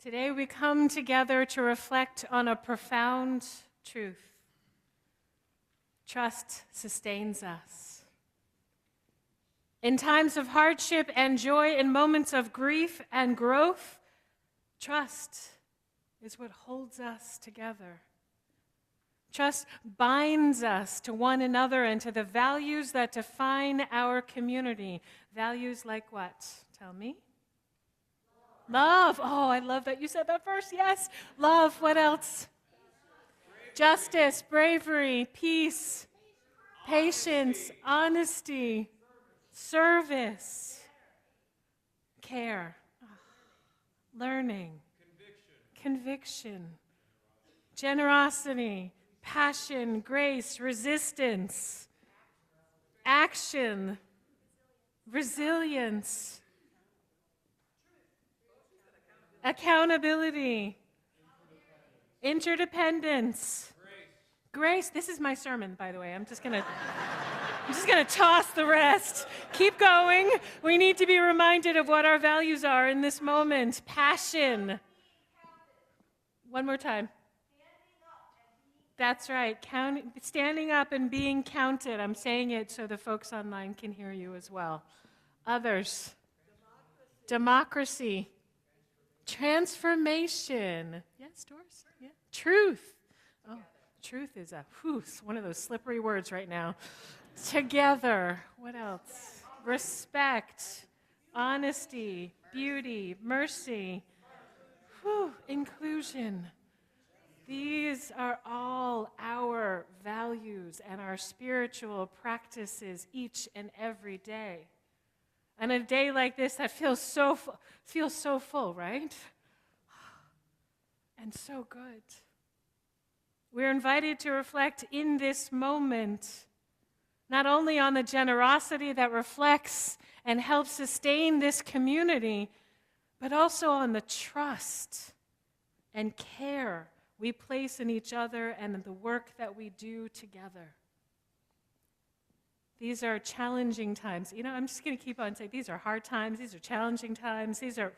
Today we come together to reflect on a profound truth. Trust sustains us. In times of hardship and joy, in moments of grief and growth, trust is what holds us together. Trust binds us to one another and to the values that define our community. Values like what? Tell me. Love. Oh, I love that you said that first. Yes. Love. What else? Justice, bravery, peace, patience, honesty, service, care, learning, conviction, generosity, passion, grace, resistance, action, resilience, accountability, interdependence, grace. This is my sermon, by the way. I'm just gonna toss the rest. Keep going. We need to be reminded of what our values are in this moment. Passion. One more time. That's right. Standing up and being counted. I'm saying it so the folks online can hear you as well. Others. Democracy. Transformation. Yes, Doris? Yeah. Truth. Oh, truth is one of those slippery words right now. Together. What else? Respect. Honesty. Beauty. Mercy. Inclusion. These are all our values and our spiritual practices each and every day. And a day like this that feels so full, right? And so good. We're invited to reflect in this moment not only on the generosity that reflects and helps sustain this community, but also on the trust and care we place in each other and in the work that we do together. These are challenging times. I'm just going to keep on saying these are hard times, these are challenging times, these are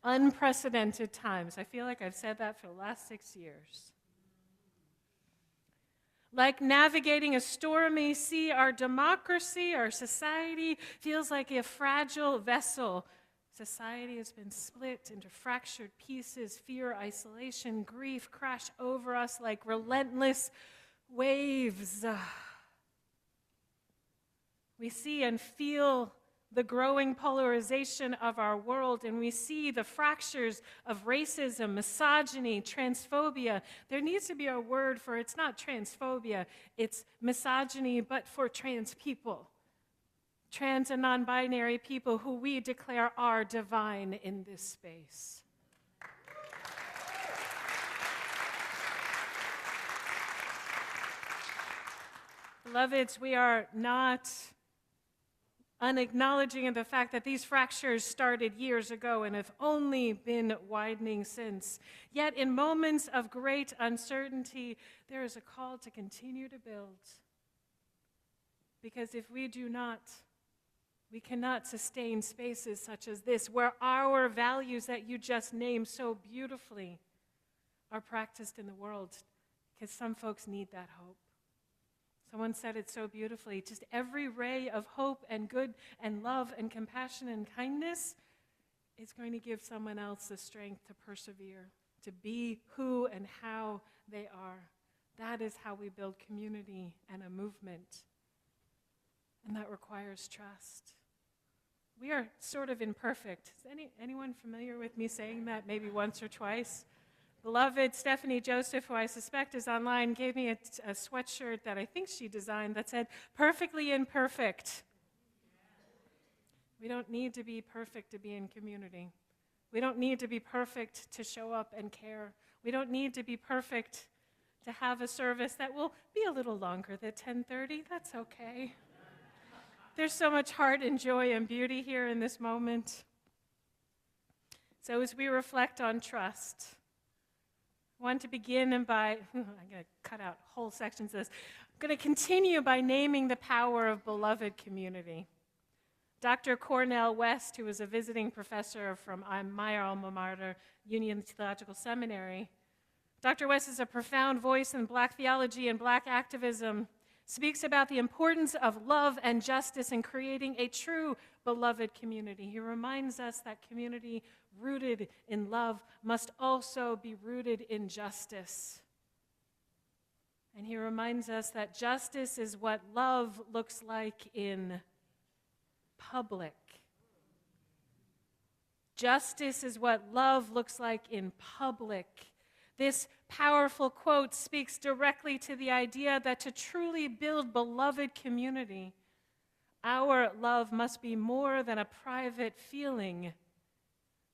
unprecedented times. I feel like I've said that for the last 6 years. Like navigating a stormy sea, our democracy, our society feels like a fragile vessel. Society has been split into fractured pieces. Fear, isolation, grief crash over us like relentless waves. We see and feel the growing polarization of our world, and we see the fractures of racism, misogyny, transphobia. There needs to be a word for it's not transphobia, it's misogyny, but for trans people. Trans and non-binary people who we declare are divine in this space. Beloveds, we are not unacknowledging of the fact that these fractures started years ago and have only been widening since. Yet in moments of great uncertainty, there is a call to continue to build. Because if we do not, we cannot sustain spaces such as this, where our values that you just named so beautifully are practiced in the world, because some folks need that hope. Someone said it so beautifully, just every ray of hope and good and love and compassion and kindness is going to give someone else the strength to persevere, to be who and how they are. That is how we build community and a movement. And that requires trust. We are sort of imperfect. Is anyone familiar with me saying that maybe once or twice? Beloved Stephanie Joseph, who I suspect is online, gave me a sweatshirt that I think she designed that said, "Perfectly imperfect." We don't need to be perfect to be in community. We don't need to be perfect to show up and care. We don't need to be perfect to have a service that will be a little longer than 10:30. That's okay. There's so much heart and joy and beauty here in this moment. So as we reflect on trust, I want to begin by, I'm going to cut out whole sections of this. I'm going to continue by naming the power of beloved community. Dr. Cornell West, who was a visiting professor from my alma mater, Union Theological Seminary, Dr. West is a profound voice in Black theology and Black activism, speaks about the importance of love and justice in creating a true beloved community. He reminds us that community rooted in love must also be rooted in justice. And he reminds us that justice is what love looks like in public. Justice is what love looks like in public. This powerful quote speaks directly to the idea that to truly build beloved community, our love must be more than a private feeling.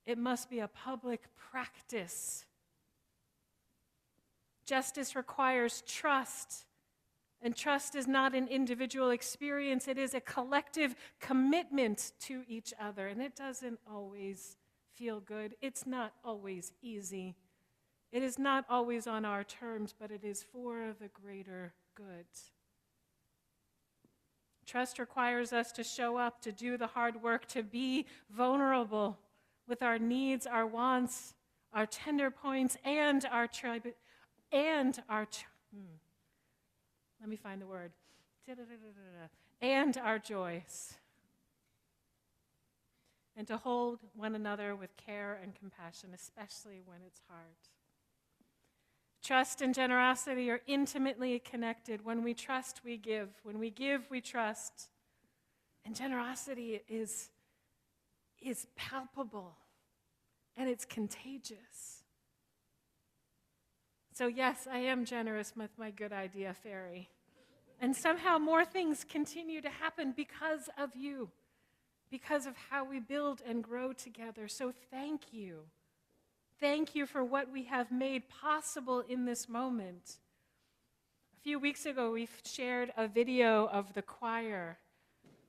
It must be a public practice. Justice requires trust, and trust is not an individual experience. It is a collective commitment to each other, and it doesn't always feel good. It's not always easy. It is not always on our terms, but it is for the greater good. Trust requires us to show up, to do the hard work, to be vulnerable with our needs, our wants, our tender points, and our and our joys. And to hold one another with care and compassion, especially when it's hard. Trust and generosity are intimately connected. When we trust, we give. When we give, we trust. And generosity is palpable, and it's contagious. So yes, I am generous with my good idea fairy. And somehow more things continue to happen because of you, because of how we build and grow together. So thank you. Thank you for what we have made possible in this moment. A few weeks ago, we shared a video of the choir,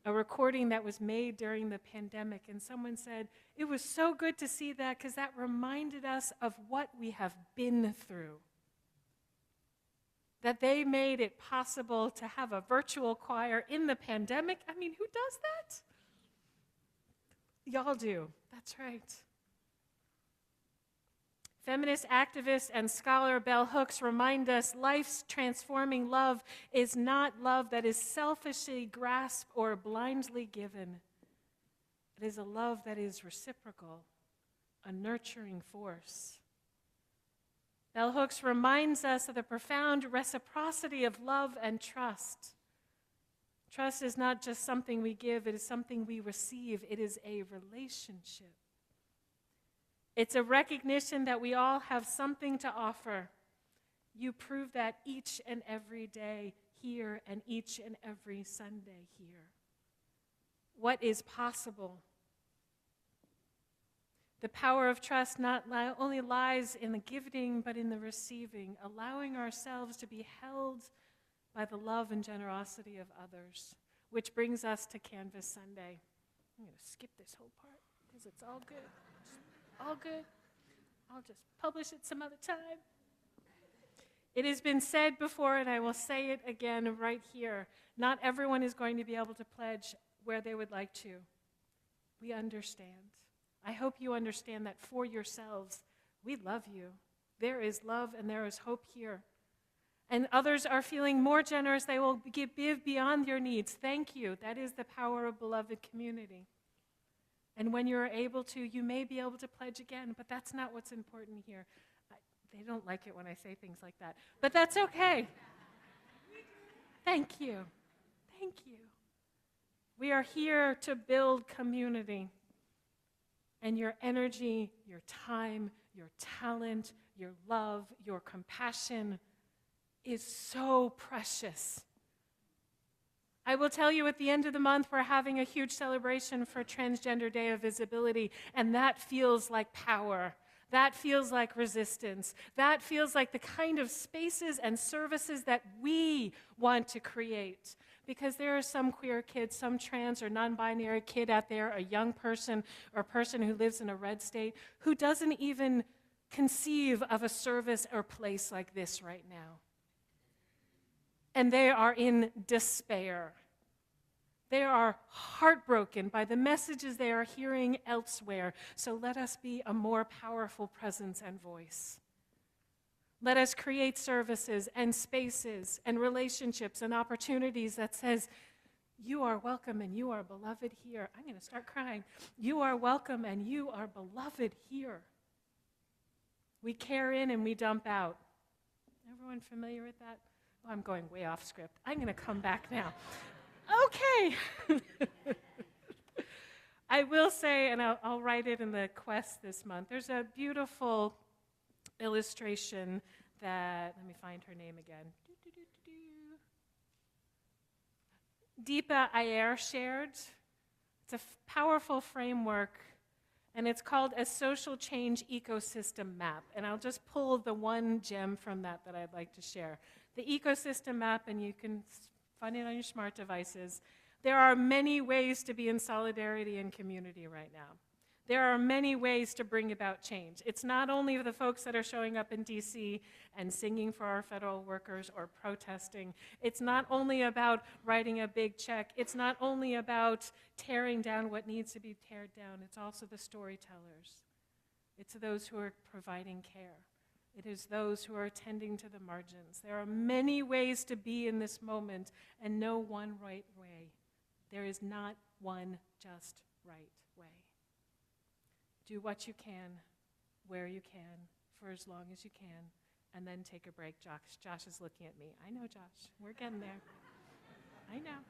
a recording that was made during the pandemic, and someone said, it was so good to see that because that reminded us of what we have been through. That they made it possible to have a virtual choir in the pandemic. I mean, who does that? Y'all do. That's right. Feminist activist and scholar Bell Hooks remind us life's transforming love is not love that is selfishly grasped or blindly given. It is a love that is reciprocal, a nurturing force. Bell Hooks reminds us of the profound reciprocity of love and trust. Trust is not just something we give, it is something we receive. It is a relationship. It's a recognition that we all have something to offer. You prove that each and every day here and each and every Sunday here. What is possible? The power of trust not only lies in the giving, but in the receiving, allowing ourselves to be held by the love and generosity of others, which brings us to Canvas Sunday. I'm going to skip this whole part because it's all good. All good. I'll just publish it some other time. It has been said before, and I will say it again right here. Not everyone is going to be able to pledge where they would like to. We understand. I hope you understand that for yourselves. We love you. There is love and there is hope here. And others are feeling more generous. They will give beyond your needs. Thank you. That is the power of beloved community. And when you're able to, you may be able to pledge again, but that's not what's important here. They don't like it when I say things like that, but that's okay. Thank you. Thank you. We are here to build community. And your energy, your time, your talent, your love, your compassion is so precious. I will tell you at the end of the month, we're having a huge celebration for Transgender Day of Visibility, and that feels like power. That feels like resistance. That feels like the kind of spaces and services that we want to create. Because there are some queer kids, some trans or non-binary kid out there, a young person or a person who lives in a red state, who doesn't even conceive of a service or place like this right now. And they are in despair. They are heartbroken by the messages they are hearing elsewhere. So let us be a more powerful presence and voice. Let us create services and spaces and relationships and opportunities that says, you are welcome and you are beloved here. I'm going to start crying. You are welcome and you are beloved here. We care in and we dump out. Everyone familiar with that? Oh, I'm going way off script. I'm going to come back now. Okay. I will say, and I'll write it in the quest this month, there's a beautiful illustration that, let me find her name again. Deepa Iyer shared. It's a powerful framework, and it's called a social change ecosystem map. And I'll just pull the one gem from that I'd like to share. The ecosystem map, and you can find it on your smart devices. There are many ways to be in solidarity and community right now. There are many ways to bring about change. It's not only the folks that are showing up in DC and singing for our federal workers or protesting. It's not only about writing a big check. It's not only about tearing down what needs to be teared down. It's also the storytellers. It's those who are providing care. It is those who are attending to the margins. There are many ways to be in this moment and no one right way. There is not one just right way. Do what you can, where you can, for as long as you can, and then take a break. Josh is looking at me. I know, Josh. We're getting there. I know.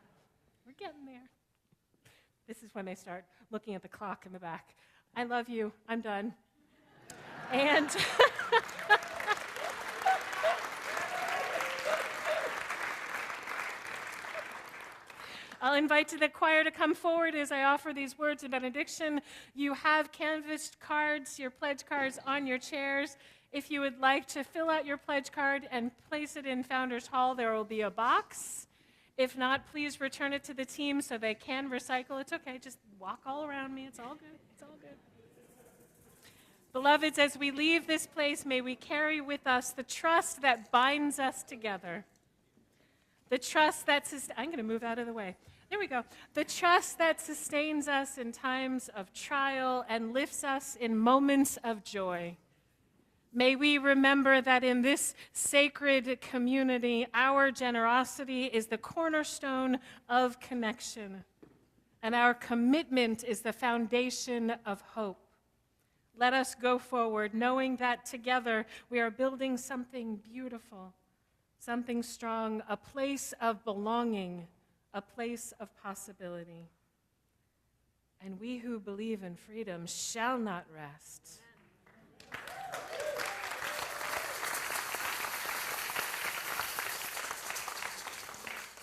We're getting there. This is when they start looking at the clock in the back. I love you. I'm done. And I'll invite the choir to come forward as I offer these words of benediction. You have canvassed cards, your pledge cards, on your chairs. If you would like to fill out your pledge card and place it in Founders Hall, there will be a box. If not, please return it to the team so they can recycle. It's okay, just walk all around me. It's all good. It's all good. Beloveds, as we leave this place, may we carry with us the trust that binds us together. The trust that I'm going to move out of the way. There we go. The trust that sustains us in times of trial and lifts us in moments of joy. May we remember that in this sacred community, our generosity is the cornerstone of connection, and our commitment is the foundation of hope. Let us go forward, knowing that together we are building something beautiful, something strong, a place of belonging, a place of possibility. And we who believe in freedom shall not rest.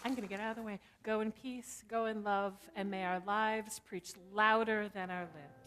I'm going to get out of the way. Go in peace, go in love, and may our lives preach louder than our lips.